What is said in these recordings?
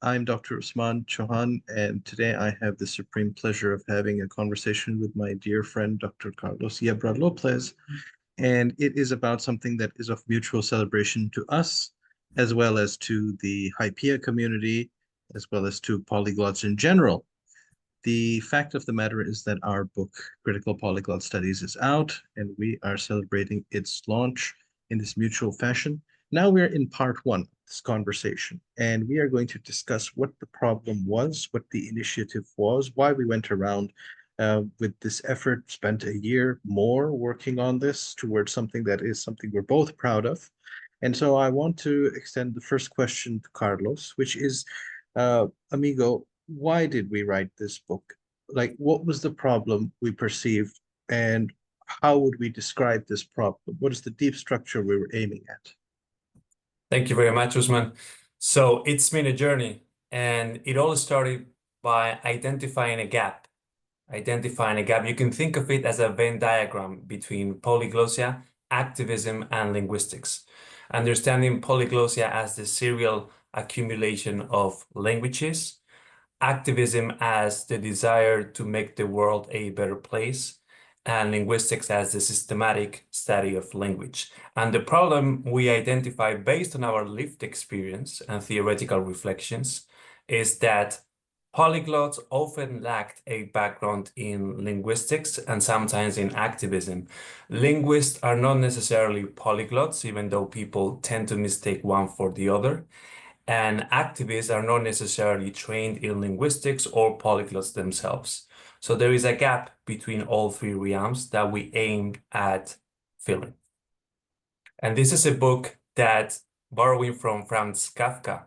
I'm Dr. Usman Chohan, and today I have the supreme pleasure of having a conversation with my dear friend, Dr. Carlos Yebra Lopez. And it is about something that is of mutual celebration to us, as well as to the HYPIA community, as well as to polyglots in general. The fact of the matter is that our book, Critical Polyglot Studies, is out, and we are celebrating its launch in this mutual fashion. Now we're in part one of this conversation, and we are going to discuss what the problem was, what the initiative was, why we went around with this effort, spent a year more working on this towards something that is something we're both proud of. And so I want to extend the first question to Carlos, which is, amigo, why did we write this book? Like, what was the problem we perceived, and how would we describe this problem? What is the deep structure we were aiming at? Thank you very much, Usman. So it's been a journey, and it all started by identifying a gap. You can think of it as a Venn diagram between polyglossia, activism, and linguistics. Understanding polyglossia as the serial accumulation of languages, activism as the desire to make the world a better place, and linguistics as the systematic study of language. And the problem we identify based on our lived experience and theoretical reflections is that polyglots often lacked a background in linguistics and sometimes in activism. Linguists are not necessarily polyglots, even though people tend to mistake one for the other. And activists are not necessarily trained in linguistics or polyglots themselves. So there is a gap between all three realms that we aim at filling. And this is a book that, borrowing from Franz Kafka,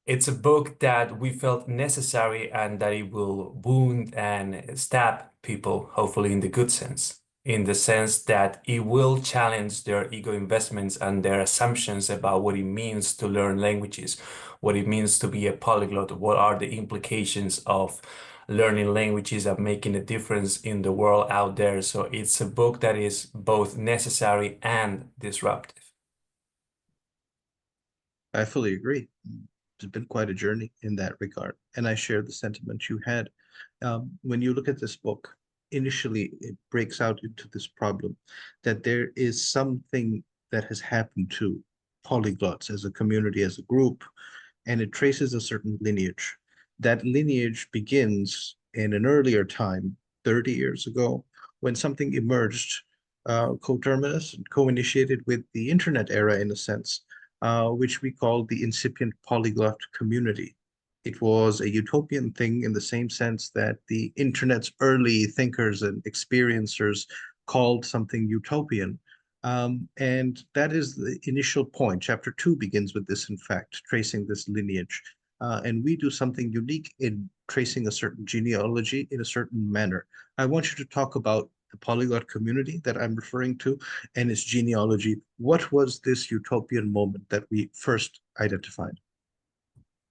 it's a book that we felt necessary and that it will wound and stab people, hopefully in the good sense, in the sense that it will challenge their ego investments and their assumptions about what it means to learn languages, what it means to be a polyglot, what are the implications of learning languages and making a difference in the world out there. So it's a book that is both necessary and disruptive. I fully agree. It's been quite a journey in that regard, and I share the sentiment you had. When you look at this book, initially it breaks out into this problem that there is something that has happened to polyglots as a community, as a group, and it traces a certain lineage. That lineage begins in an earlier time, 30 years ago, when something emerged coterminous and co-initiated with the internet era in a sense, which we call the incipient polyglot community. It was a utopian thing in the same sense that the internet's early thinkers and experiencers called something utopian. And that is the initial point. Chapter 2 begins with this, in fact, tracing this lineage. And we do something unique in tracing a certain genealogy in a certain manner. I want you to talk about the polyglot community that I'm referring to and its genealogy. What was this utopian moment that we first identified?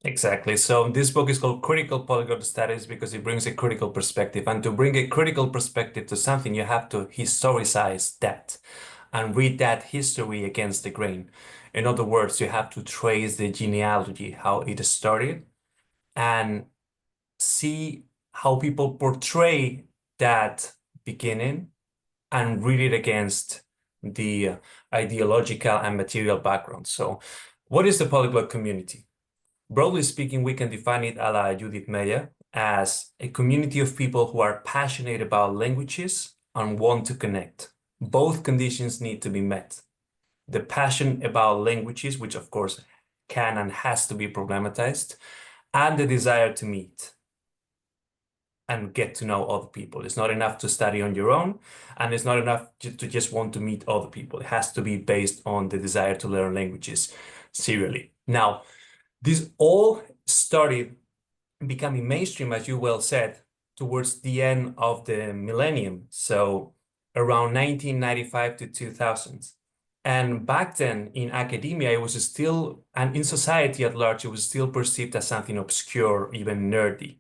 Exactly. So this book is called Critical Polyglot Studies because it brings a critical perspective. And to bring a critical perspective to something, you have to historicize that and read that history against the grain. In other words, you have to trace the genealogy, how it started, and see how people portray that beginning and read it against the ideological and material background. So what is the polyglot community? Broadly speaking, we can define it a la Judith Meyer as a community of people who are passionate about languages and want to connect. Both conditions need to be met. The passion about languages, which of course can and has to be problematized, and the desire to meet and get to know other people. It's not enough to study on your own, and it's not enough to just want to meet other people. It has to be based on the desire to learn languages serially. Now, this all started becoming mainstream, as you well said, towards the end of the millennium, so around 1995 to 2000. And back then in academia, it was still, and in society at large, it was still perceived as something obscure, even nerdy,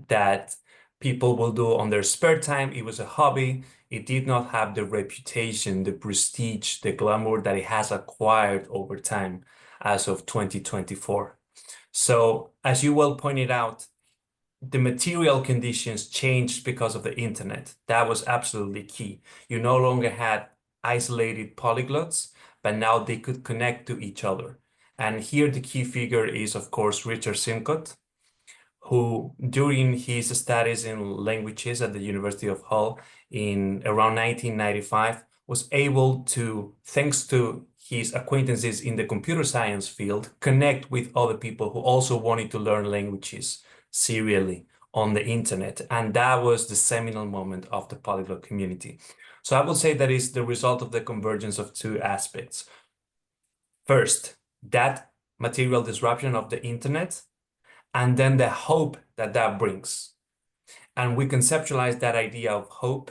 that people will do on their spare time. It was a hobby. It did not have the reputation, the prestige, the glamour that it has acquired over time as of 2024. So as you well pointed out, the material conditions changed because of the internet. That was absolutely key. You no longer had isolated polyglots, but now they could connect to each other. And here the key figure is, of course, Richard Simcott, who during his studies in languages at the University of Hull in around 1995 was able to, thanks to his acquaintances in the computer science field, connect with other people who also wanted to learn languages serially on the internet. And that was the seminal moment of the polyglot community. So I would say that is the result of the convergence of two aspects. First, that material disruption of the internet, and then the hope that that brings. And we conceptualize that idea of hope,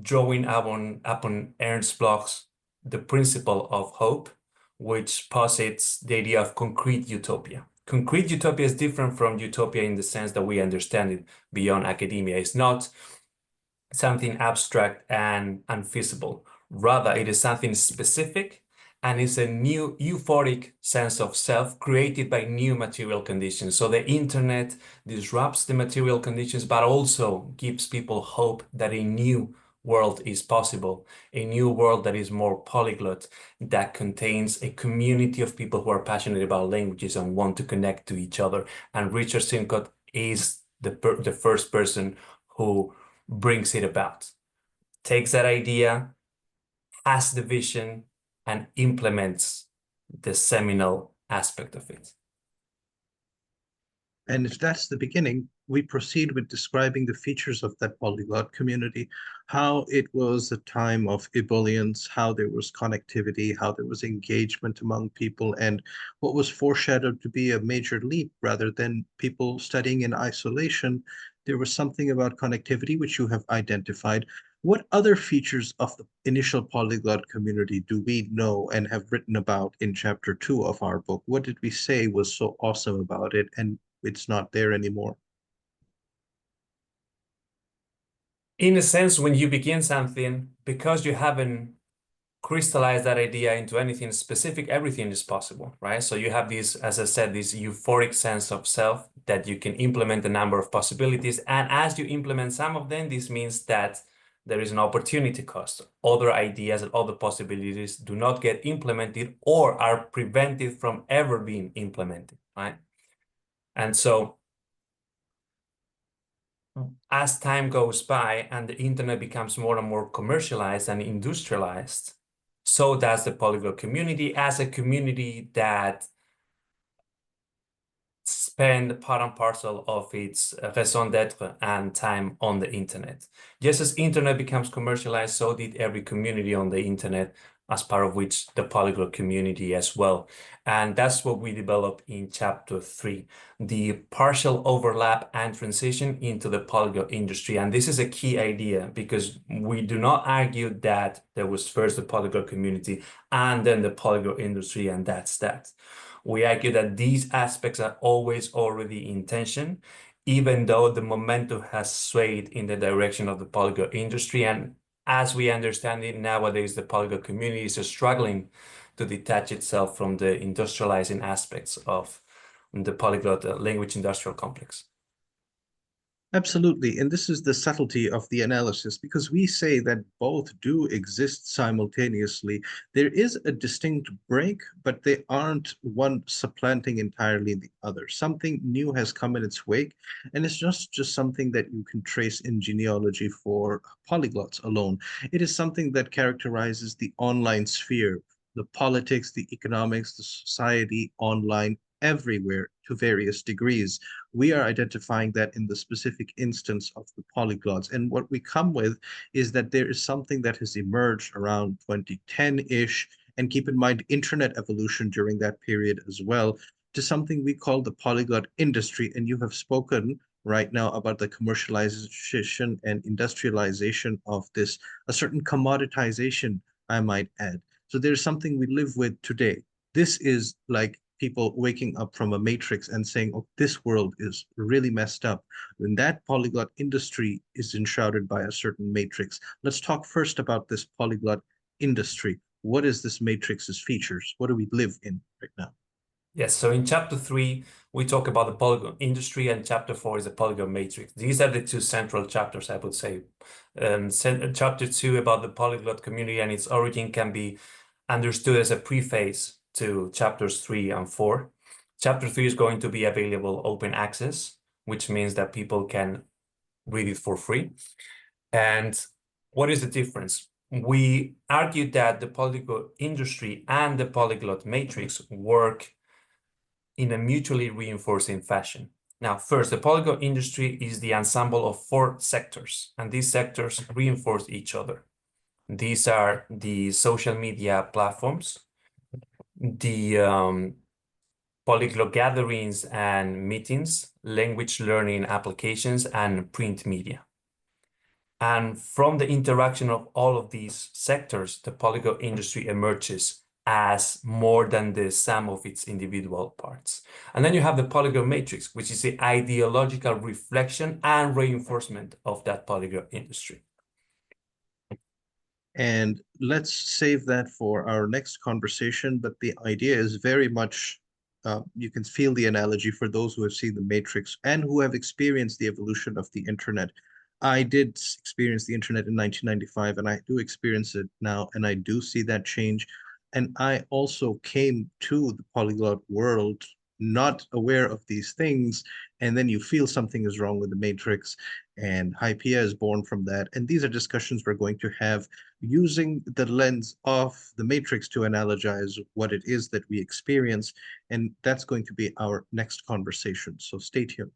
drawing upon Ernst Bloch's The Principle of Hope, which posits the idea of concrete utopia. Concrete utopia is different from utopia in the sense that we understand it beyond academia. It's not something abstract and unfeasible. Rather, it is something specific, and it's a new euphoric sense of self created by new material conditions. So the internet disrupts the material conditions, but also gives people hope that a new world is possible, a new world that is more polyglot, that contains a community of people who are passionate about languages and want to connect to each other. And Richard Simcott is the first person who brings it about, takes that idea, has the vision, and implements the seminal aspect of it. And if that's the beginning, we proceed with describing the features of that polyglot community, how it was a time of ebullience, how there was connectivity, how there was engagement among people, and what was foreshadowed to be a major leap rather than people studying in isolation. There was something about connectivity which you have identified. What other features of the initial polyglot community do we know and have written about in chapter 2 of our book? What did we say was so awesome about it and it's not there anymore? In a sense, when you begin something, because you haven't crystallized that idea into anything specific, everything is possible, right? So you have this, as I said, this euphoric sense of self that you can implement a number of possibilities. And as you implement some of them, this means that there is an opportunity cost. Other ideas and other possibilities do not get implemented or are prevented from ever being implemented, right? And so as time goes by and the internet becomes more and more commercialized and industrialized, so does the polyglot community as a community that spend part and parcel of its raison d'etre and time on the internet. Just as internet becomes commercialized, so did every community on the internet, as part of which the polyglot community as well. And that's what we develop in chapter 3, the partial overlap and transition into the polyglot industry. And this is a key idea because we do not argue that there was first the polyglot community and then the polyglot industry, and that's that. We argue that these aspects are always already in tension, even though the momentum has swayed in the direction of the polyglot industry. And as we understand it nowadays, the polyglot community is struggling to detach itself from the industrializing aspects of the polyglot language industrial complex. Absolutely. And this is the subtlety of the analysis because we say that both do exist simultaneously. There is a distinct break, but they aren't one supplanting entirely the other. Something new has come in its wake, and it's just something that you can trace in genealogy for polyglots alone. It is something that characterizes the online sphere, the politics, the economics, the society online everywhere to various degrees. We are identifying that in the specific instance of the polyglots. And what we come with is that there is something that has emerged around 2010-ish, and keep in mind internet evolution during that period as well, to something we call the polyglot industry. And you have spoken right now about the commercialization and industrialization of this, a certain commoditization, I might add. So there's something we live with today. This is like people waking up from a matrix and saying, oh, this world is really messed up. And that polyglot industry is enshrouded by a certain matrix. Let's talk first about this polyglot industry. What is this matrix's features? What do we live in right now? Yes, so in chapter 3, we talk about the polygon industry, and chapter 4 is the polygon matrix. These are the two central chapters, I would say. Chapter 2 about the polyglot community and its origin can be understood as a preface to chapters 3 and 4. Chapter 3 is going to be available open access, which means that people can read it for free. And what is the difference? We argued that the polyglot industry and the polyglot matrix work in a mutually reinforcing fashion. Now, first, the polyglot industry is the ensemble of 4 sectors, and these sectors reinforce each other. These are the social media platforms, the polyglot gatherings and meetings, language learning applications, and print media. And from the interaction of all of these sectors, the polyglot industry emerges as more than the sum of its individual parts. And then you have the polyglot matrix, which is the ideological reflection and reinforcement of that polyglot industry. And let's save that for our next conversation. But the idea is very much, you can feel the analogy for those who have seen the Matrix and who have experienced the evolution of the internet. I did experience the internet in 1995, and I do experience it now, and I do see that change. And I also came to the polyglot world not aware of these things, and then you feel something is wrong with the Matrix, and HYPIA is born from that. And these are discussions we're going to have using the lens of the matrix to analogize what it is that we experience. And that's going to be our next conversation. So stay tuned.